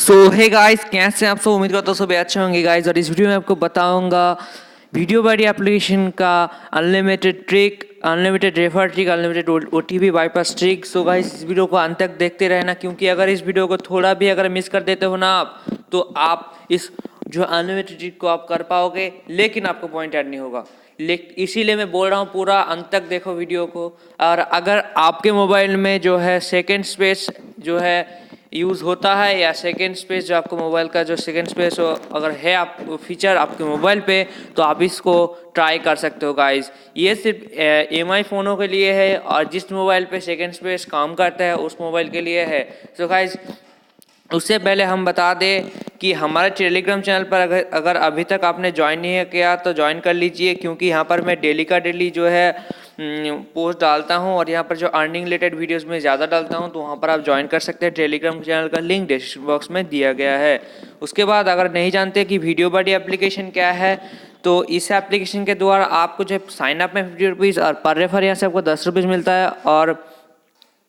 सो hey guys, कैसे हैं आप सब। उम्मीद करता हूँ सब अच्छे होंगे गाइस। और इस वीडियो में आपको बताऊंगा वीडियो बडी एप्लीकेशन का unlimited trick, unlimited refer trick, unlimited OTP bypass trick. So guys, इस वीडियो को अंत तक देखते रहना, क्योंकि अगर इस वीडियो को थोड़ा भी अगर मिस कर देते हो ना आप, तो आप इस जो अनलिमिटेड ट्रिक को आप कर पाओगे, लेकिन आपको पॉइंट ऐड नहीं होगा। इसीलिए मैं बोल रहा हूँ पूरा अंत तक देखो वीडियो को। और अगर आपके मोबाइल में जो है सेकेंड स्पेस जो है यूज़ होता है, या सेकेंड स्पेस जो आपको मोबाइल का जो सेकेंड स्पेस हो अगर है आप फीचर आपके मोबाइल पे, तो आप इसको ट्राई कर सकते हो गाइस। ये सिर्फ एमआई फ़ोनों के लिए है, और जिस मोबाइल पे सेकेंड स्पेस काम करता है उस मोबाइल के लिए है। सो गाइस, उससे पहले हम बता दें कि हमारे टेलीग्राम चैनल पर अगर अभी तक आपने ज्वाइन नहीं किया तो ज्वाइन कर लीजिए, क्योंकि यहाँ पर मैं डेली का डेली जो है पोस्ट डालता हूँ, और यहाँ पर जो अर्निंग रिलेटेड वीडियोस में ज़्यादा डालता हूँ, तो वहाँ पर आप ज्वाइन कर सकते हैं। टेलीग्राम चैनल का लिंक डिस्क्रिप्शन बॉक्स में दिया गया है। उसके बाद अगर नहीं जानते कि वीडियो बडी एप्लीकेशन क्या है, तो इस एप्लीकेशन के द्वारा आपको जो साइन अप में 50 रुपीज़ और पर रेफर यहाँ से आपको 10 रुपीज़ मिलता है। और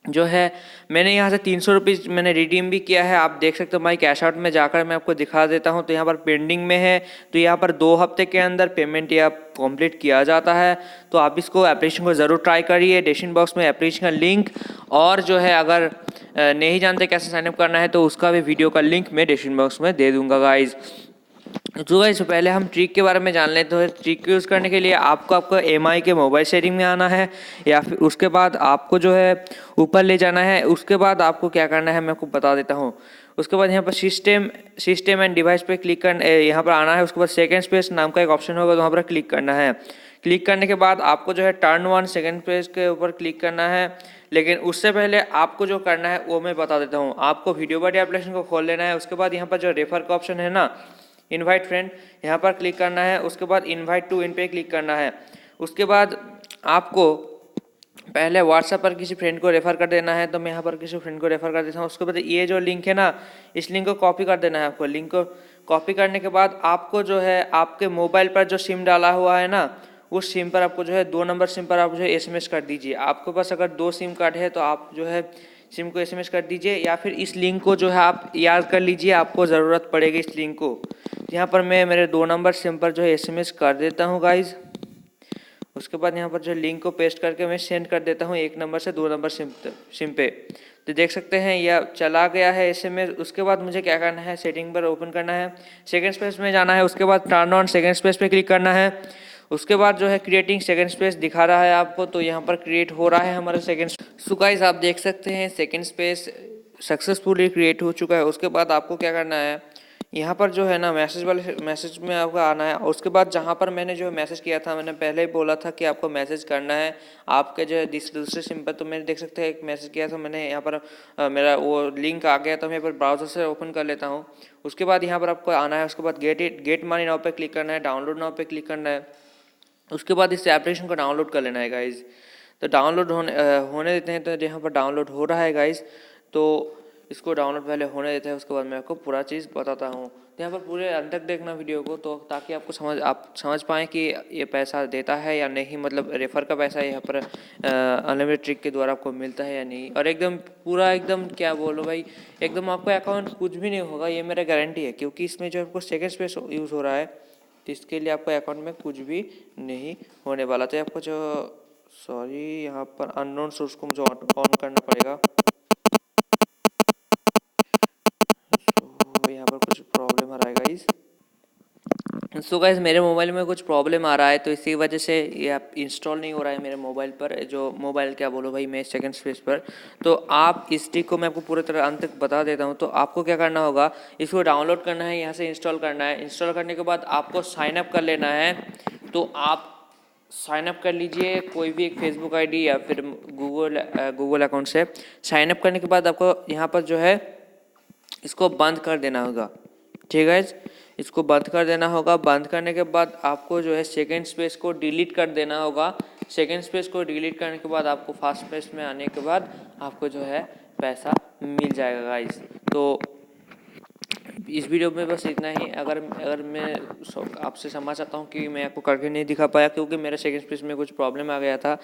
जो है मैंने यहाँ से 300 रुपीज़ मैंने रिडीम भी किया है, आप देख सकते हो। भाई कैश आउट में जाकर मैं आपको दिखा देता हूँ, तो यहाँ पर पेंडिंग में है, तो यहाँ पर 2 हफ्ते के अंदर पेमेंट या कंप्लीट किया जाता है। तो आप इसको एप्लीकेशन को ज़रूर ट्राई करिए। डिस्क्रिप्शन बॉक्स में एप्लीकेशन का लिंक, और जो है अगर नहीं जानते कैसे साइनअप करना है, तो उसका भी वीडियो का लिंक मैं डिस्क्रिप्शन बॉक्स में दे दूँगा गाइज़। तो गाइस, पहले हम ट्रिक के बारे में जान लेते हैं। तो ट्रिक यूज़ करने के लिए आपको एमआई के मोबाइल सेटिंग में आना है, या फिर उसके बाद आपको जो है ऊपर ले जाना है। उसके बाद आपको क्या करना है मैं आपको बता देता हूँ। उसके बाद यहाँ पर सिस्टम एंड डिवाइस पे क्लिक कर यहाँ पर आना है। उसके बाद सेकेंड स्पेस नाम का एक ऑप्शन होगा, तो वहाँ पर क्लिक करना है। क्लिक करने के बाद आपको जो है टर्न ऑन सेकेंड पेज के ऊपर क्लिक करना है। लेकिन उससे पहले आपको जो करना है वो मैं बता देता हूँ। आपको वीडियो बडी एप्लीकेशन को खोल लेना है। उसके बाद यहाँ पर जो रेफर का ऑप्शन है ना, इनवाइट फ्रेंड, यहाँ पर क्लिक करना है। उसके बाद इनवाइट टू इन पे क्लिक करना है। उसके बाद आपको पहले व्हाट्सएप पर किसी फ्रेंड को रेफ़र कर देना है, तो मैं यहाँ पर किसी फ्रेंड को रेफ़र कर देता हूँ। उसके बाद ये जो लिंक है ना, इस लिंक को कॉपी कर देना है आपको। लिंक को कॉपी करने के बाद आपको जो है आपके मोबाइल पर जो सिम डाला हुआ है ना, उस सिम पर आपको जो है 2 नंबर सिम पर आप जो है एसएमएस कर दीजिए। आपके पास अगर 2 सिम कार्ड है तो आप जो है सिम को एसएमएस कर दीजिए, या फिर इस लिंक को जो है आप याद कर लीजिए, आपको ज़रूरत पड़ेगी इस लिंक को। यहाँ पर मैं मेरे 2 नंबर सिम पर जो है एसएमएस कर देता हूँ गाइज़। उसके बाद यहाँ पर जो लिंक को पेस्ट करके मैं सेंड कर देता हूँ 1 नंबर से 2 नंबर सिम पे। तो देख सकते हैं यह चला गया है एसएमएस। उसके बाद मुझे क्या करना है, सेटिंग पर ओपन करना है, सेकंड स्पेस में जाना है। उसके बाद टर्न ऑन सेकंड स्पेस पे क्लिक करना है। उसके बाद जो है क्रिएटिंग सेकंड स्पेस दिखा रहा है आपको, तो यहाँ पर क्रिएट हो रहा है हमारा सेकंड। सो गाइस, आप देख सकते हैं सेकंड स्पेस सक्सेसफुली क्रिएट हो चुका है। उसके बाद आपको क्या करना है, यहाँ पर जो है ना मैसेज वाले मैसेज में आपको आना है। उसके बाद जहाँ पर मैंने जो मैसेज किया था, मैंने पहले ही बोला था कि आपको मैसेज करना है आपके जो है दूसरे सिम पर। तो मैंने देख सकते हैं एक मैसेज किया था मैंने, यहाँ पर मेरा वो लिंक आ गया, तो मैं यहाँ पर ब्राउज़र से ओपन कर लेता हूँ। उसके बाद यहाँ पर आपको आना है। उसके बाद गेट मनी नाउ पे क्लिक करना है, डाउनलोड नाउ पे क्लिक करना है। उसके बाद इस एप्लीकेशन को डाउनलोड कर लेना है गाइज़। तो डाउनलोड होने देते हैं। तो यहाँ पर डाउनलोड हो रहा है गाइज़, तो इसको डाउनलोड पहले होने देते हैं। उसके बाद मैं आपको पूरा चीज़ बताता हूँ। तो यहाँ पर पूरे अंत तक देखना वीडियो को, तो ताकि आपको आप समझ पाएँ कि ये पैसा देता है या नहीं, मतलब रेफ़र का पैसा यहाँ पर अनलिमिटेड ट्रिक के द्वारा आपको मिलता है या नहीं। और एकदम पूरा एकदम क्या बोलो भाई, एकदम आपका अकाउंट कुछ भी नहीं होगा, ये मेरा गारंटी है। क्योंकि इसमें जो आपको सेकेंड स्पेस यूज़ हो रहा है, तो इसके लिए आपको अकाउंट में कुछ भी नहीं होने वाला। तो आपको जो यहाँ पर अननोन सोर्स को मुझे ऑन करना पड़ेगा। यहाँ पर कुछ प्रॉब्लम आ रहा है गाइस। सो गाइस, मेरे मोबाइल में कुछ प्रॉब्लम आ रहा है, तो इसी वजह से ये आप इंस्टॉल नहीं हो रहा है मेरे मोबाइल पर, जो मोबाइल क्या बोलो भाई मैं सेकंड स्पेस पर। तो आप इस ट्रिक को मैं आपको पूरी तरह अंत तक बता देता हूँ। तो आपको क्या करना होगा, इसको डाउनलोड करना है, यहाँ से इंस्टॉल करना है। इंस्टॉल करने के बाद आपको साइन अप कर लेना है। तो आप साइन अप कर लीजिए कोई भी एक फेसबुक आईडी या फिर गूगल अकाउंट से। साइन अप करने के बाद आपको यहाँ पर जो है इसको बंद कर देना होगा, ठीक है। इसको बंद कर देना होगा। बंद करने के बाद आपको जो है सेकंड स्पेस को डिलीट कर देना होगा। सेकंड स्पेस को डिलीट करने के बाद आपको फर्स्ट स्पेस में आने के बाद आपको जो है पैसा मिल जाएगा गाइस। तो इस वीडियो में बस इतना ही। अगर मैं आपसे क्षमा चाहता हूँ कि मैं आपको करके नहीं दिखा पाया, क्योंकि मेरे सेकंड स्पेस में कुछ प्रॉब्लम आ गया था,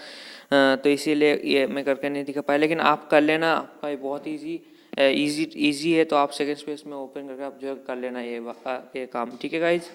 तो इसीलिए ये मैं करके नहीं दिखा पाया। लेकिन आप कर लेना, आपका ये बहुत ईजी इजी है, तो आप सेकंड स्पेस में ओपन करके आप जो है कर लेना ये काम, ठीक है गाइज।